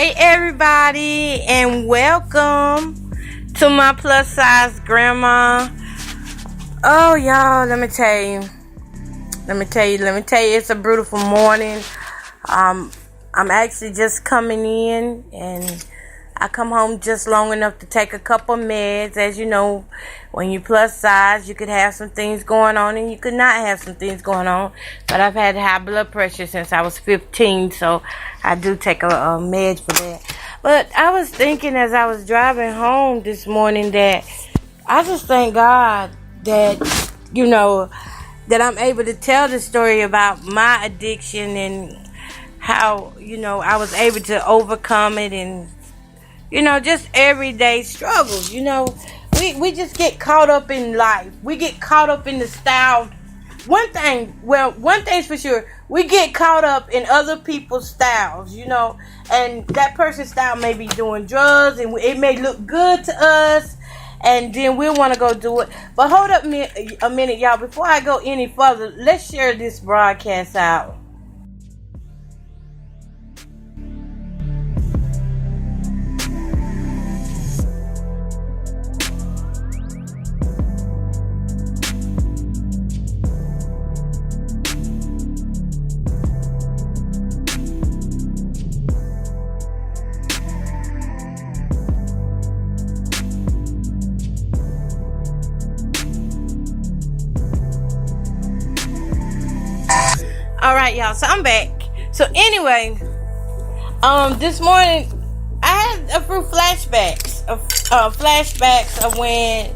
Hey everybody, and welcome to my plus size grandma. Oh y'all, let me tell you, it's a beautiful morning. I'm actually just coming in, and I come home just long enough to take a couple meds. As you know, when you plus size, you could have some things going on and you could not have some things going on. But I've had high blood pressure since I was 15, so I do take a med for that. But I was thinking as I was driving home this morning that I just thank God that, that I'm able to tell the story about my addiction and how, I was able to overcome it, and just everyday struggles. We just get caught up in life. We get caught up in the style. One thing's for sure, we get caught up in other people's styles, and that person's style may be doing drugs, and it may look good to us, and then we'll want to go do it. But hold up a minute, y'all. Before I go any further, let's share this broadcast out. All right, y'all. So I'm back. So anyway, this morning I had a few flashbacks of when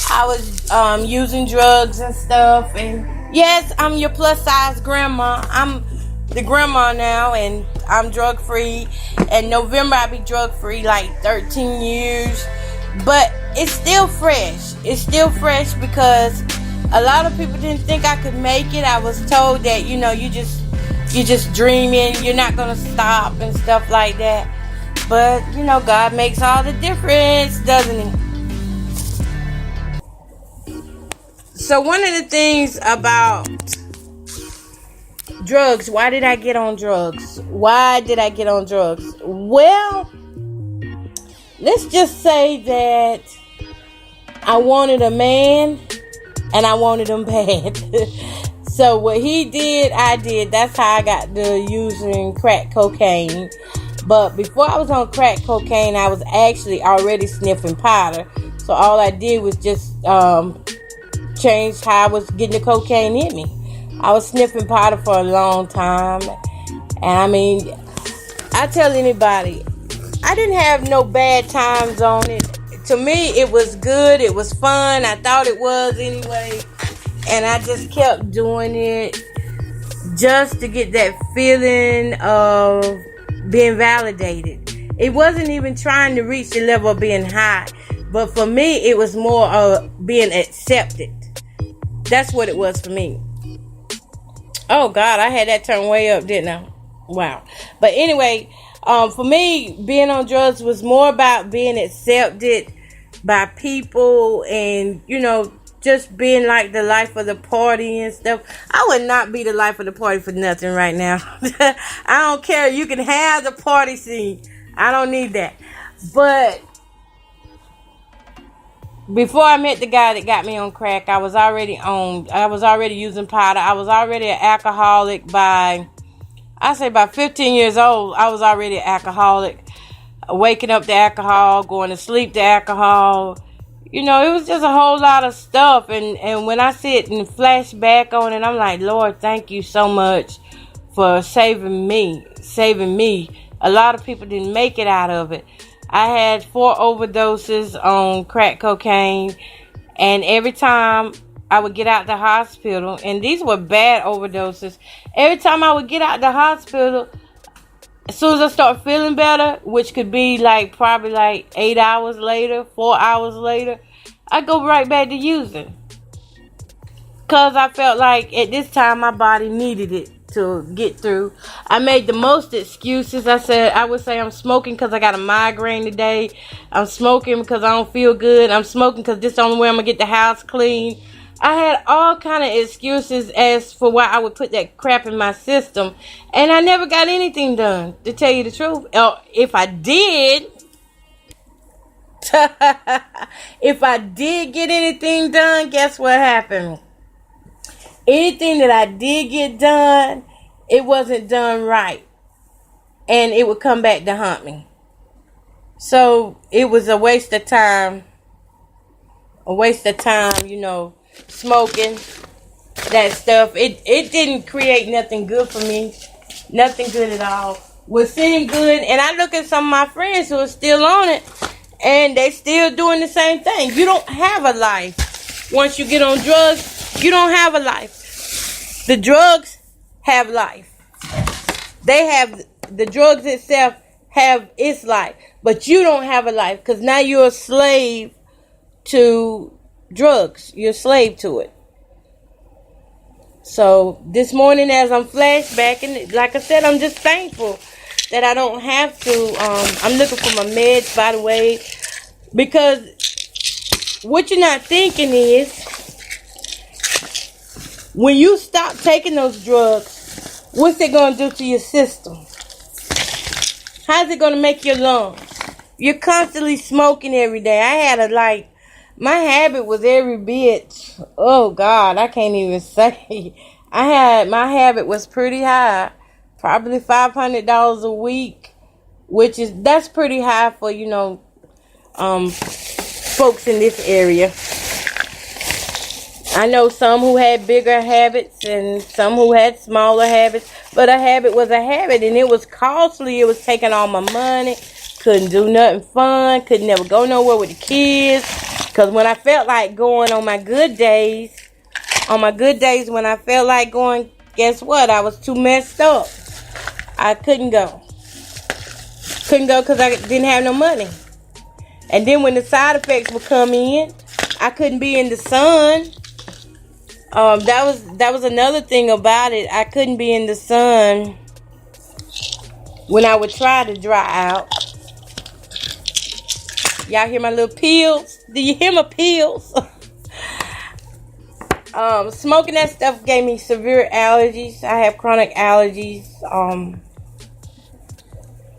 I was using drugs and stuff. And yes, I'm your plus size grandma. I'm the grandma now, and I'm drug free. In November I'll be drug free like 13 years. But it's still fresh. It's still fresh because a lot of people didn't think I could make it. I was told that, you just dreaming, you're not gonna stop and stuff like that. But, God makes all the difference, doesn't he? So one of the things about drugs, why did I get on drugs? Well, let's just say that I wanted a man, and I wanted him bad. So what he did, I did. That's how I got to using crack cocaine. But before I was on crack cocaine, I was actually already sniffing powder. So all I did was just change how I was getting the cocaine in me. I was sniffing powder for a long time. And I tell anybody, I didn't have no bad times on it. To me, it was good. It was fun. I thought it was anyway. And I just kept doing it just to get that feeling of being validated. It wasn't even trying to reach the level of being high. But for me, it was more of being accepted. That's what it was for me. Oh, God, I had that turned way up, didn't I? Wow. But anyway, for me, being on drugs was more about being accepted by people and, just being like the life of the party and stuff. I would not be the life of the party for nothing right now. I don't care. You can have the party scene. I don't need that. But before I met the guy that got me on crack, I was already using powder. I was already an alcoholic by 15 years old. I was already an alcoholic. Waking up to alcohol, going to sleep to alcohol. It was just a whole lot of stuff. And when I sit and flash back on it, I'm like, Lord, thank you so much for saving me. A lot of people didn't make it out of it. I had 4 overdoses on crack cocaine. And every time I would get out the hospital, and these were bad overdoses, every time I would get out the hospital, as soon as I start feeling better, which could be probably 8 hours later, 4 hours later, I go right back to using. Because I felt like at this time my body needed it to get through. I made the most excuses. I would say I'm smoking because I got a migraine today. I'm smoking because I don't feel good. I'm smoking because this is the only way I'm going to get the house clean. I had all kind of excuses as for why I would put that crap in my system, and I never got anything done, to tell you the truth. If I did, if I did get anything done, guess what happened? Anything that I did get done, it wasn't done right, and it would come back to haunt me. So it was a waste of time. Smoking that stuff. It didn't create nothing good for me. Nothing good at all. Was sitting good, and I look at some of my friends who are still on it, and they still doing the same thing. You don't have a life. Once you get on drugs, you don't have a life. The drugs have life. The drugs itself have its life, but you don't have a life, because now you're a slave to drugs. You're a slave to it. So this morning, as I'm flashbacking, like I said, I'm just thankful that I don't have to. I'm looking for my meds, by the way, because what you're not thinking is, when you stop taking those drugs, what's it going to do to your system? How's it going to make your lungs? You're constantly smoking every day. My habit was every bit, oh God, I can't even say. My habit was pretty high, probably $500 a week, that's pretty high for, folks in this area. I know some who had bigger habits and some who had smaller habits, but a habit was a habit, and it was costly. It was taking all my money. Couldn't do nothing fun. Could never go nowhere with the kids. Because when I felt like going on my good days, when I felt like going, guess what? I was too messed up. I couldn't go. Because I didn't have no money. And then when the side effects would come in, I couldn't be in the sun. That was another thing about it. I couldn't be in the sun when I would try to dry out. Y'all hear my little peels? Do you hear my peels? Smoking that stuff gave me severe allergies. I have chronic allergies. I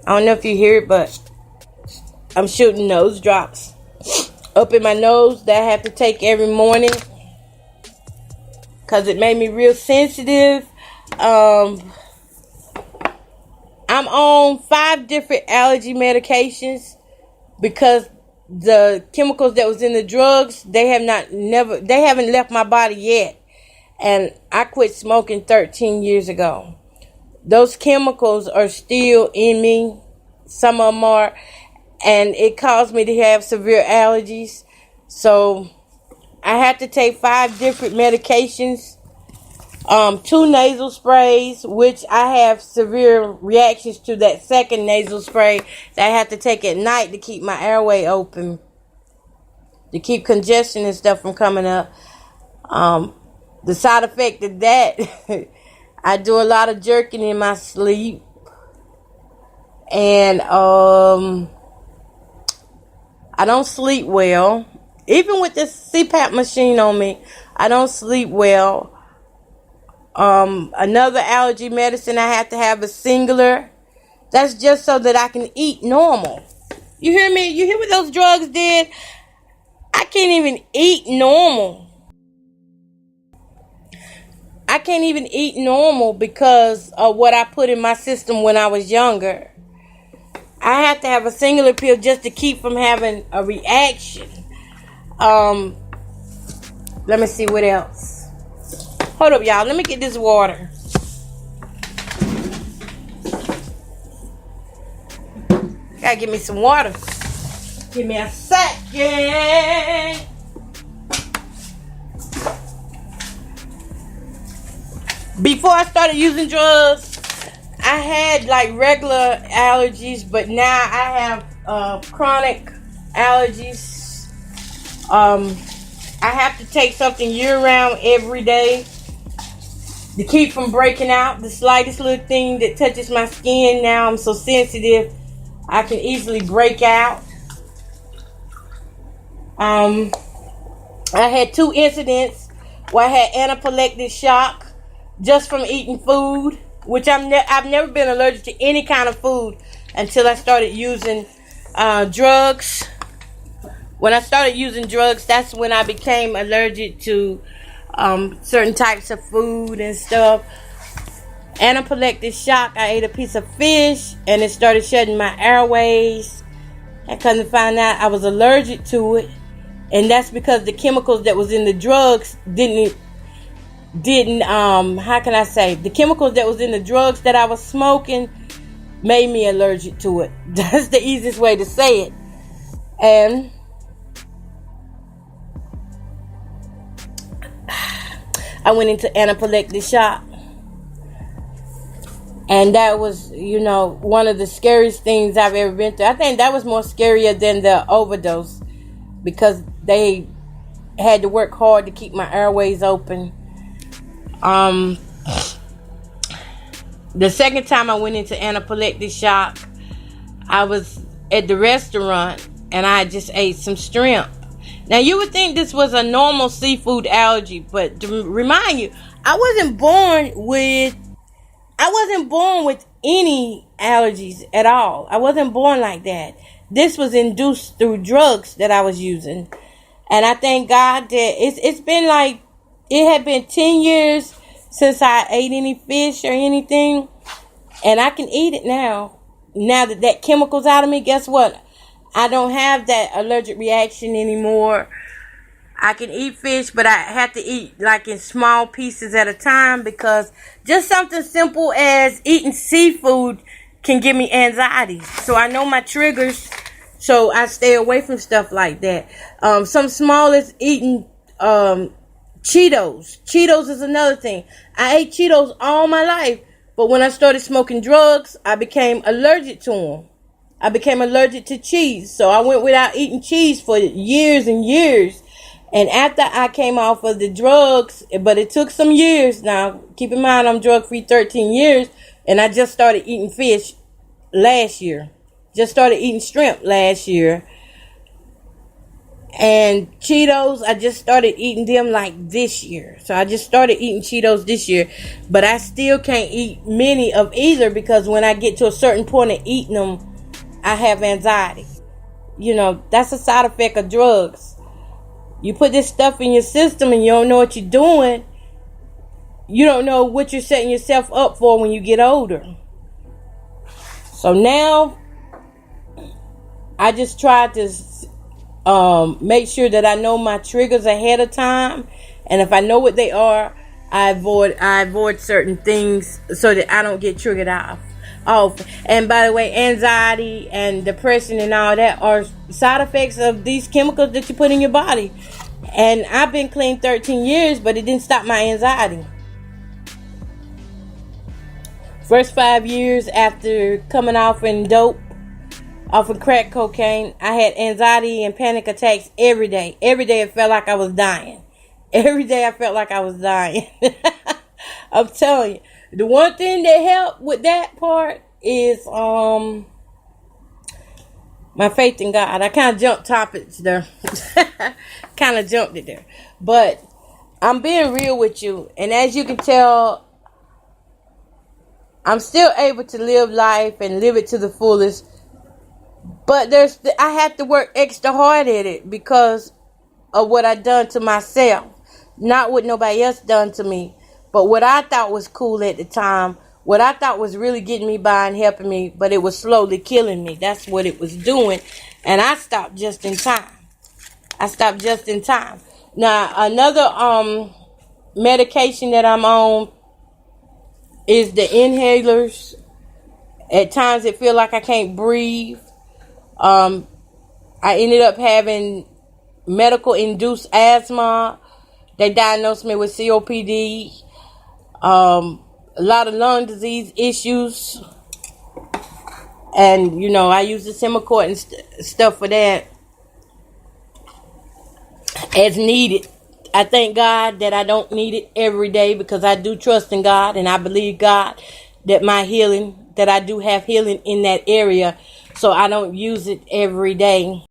don't know if you hear it, but I'm shooting nose drops up in my nose that I have to take every morning, because it made me real sensitive. I'm on 5 different allergy medications, because the chemicals that was in the drugs, they haven't left my body yet. And I quit smoking 13 years ago. Those chemicals are still in me. Some of them are. And it caused me to have severe allergies. So I had to take 5 different medications. 2 nasal sprays, which I have severe reactions to that second nasal spray that I have to take at night to keep my airway open, to keep congestion and stuff from coming up. The side effect of that, I do a lot of jerking in my sleep, and I don't sleep well. Even with this CPAP machine on me, I don't sleep well. Another allergy medicine I have to have is singular. That's just so that I can eat normal. You hear me? You hear what those drugs did? I can't even eat normal. I can't even eat normal because of what I put in my system when I was younger. I have to have a singular pill just to keep from having a reaction. Let me see what else. Hold up, y'all. Let me get this water. Gotta get me some water. Give me a second. Before I started using drugs, I had like regular allergies, but now I have chronic allergies. I have to take something year-round every day to keep from breaking out. The slightest little thing that touches my skin, now I'm so sensitive, I can easily break out. I had 2 incidents where I had anaphylactic shock just from eating food, which I've never been allergic to any kind of food until I started using drugs. When I started using drugs, that's when I became allergic to certain types of food and stuff. Anaphylactic shock, I ate a piece of fish and it started shutting my airways. I couldn't find out I was allergic to it. And that's because the chemicals that was in the drugs didn't how can I say, the chemicals that was in the drugs that I was smoking made me allergic to it. That's the easiest way to say it. And I went into anaphylactic shock. And that was, one of the scariest things I've ever been through. I think that was more scarier than the overdose, because they had to work hard to keep my airways open. The second time I went into anaphylactic shock, I was at the restaurant and I just ate some shrimp. Now you would think this was a normal seafood allergy, but to remind you, I wasn't born with any allergies at all. I wasn't born like that. This was induced through drugs that I was using. And I thank God that it's been like, it had been 10 years since I ate any fish or anything. And I can eat it now. Now that chemical's out of me, guess what? I don't have that allergic reaction anymore. I can eat fish, but I have to eat like in small pieces at a time, because just something simple as eating seafood can give me anxiety. So I know my triggers, so I stay away from stuff like that. Some small as eating Cheetos. Cheetos is another thing. I ate Cheetos all my life, but when I started smoking drugs, I became allergic to them. I became allergic to cheese, so I went without eating cheese for years and years. And after I came off of the drugs, but it took some years. Now, keep in mind, I'm drug-free 13 years, and I just started eating fish last year. Just started eating shrimp last year. And Cheetos, I just started eating them like this year. So I just started eating Cheetos this year. But I still can't eat many of either, because when I get to a certain point of eating them, I have anxiety. That's a side effect of drugs. You put this stuff in your system and you don't know what you're doing. You don't know what you're setting yourself up for when you get older. So now, I just try to make sure that I know my triggers ahead of time. And if I know what they are, I avoid certain things so that I don't get triggered off. And by the way, anxiety and depression and all that are side effects of these chemicals that you put in your body. And I've been clean 13 years, but it didn't stop my anxiety. First 5 years after coming off of crack cocaine, I had anxiety and panic attacks every day. Every day it felt like I was dying. Every day I felt like I was dying. I'm telling you. The one thing that helped with that part is my faith in God. I kind of jumped topics there. Kind of jumped it there. But I'm being real with you. And as you can tell, I'm still able to live life and live it to the fullest. But I have to work extra hard at it because of what I done to myself. Not what nobody else done to me. But what I thought was cool at the time, what I thought was really getting me by and helping me, but it was slowly killing me. That's what it was doing. And I stopped just in time. Now, another medication that I'm on is the inhalers. At times it feels like I can't breathe. I ended up having medical-induced asthma. They diagnosed me with COPD. A lot of lung disease issues. And, I use the Semicort and stuff for that as needed. I thank God that I don't need it every day, because I do trust in God, and I believe God that that I do have healing in that area, so I don't use it every day.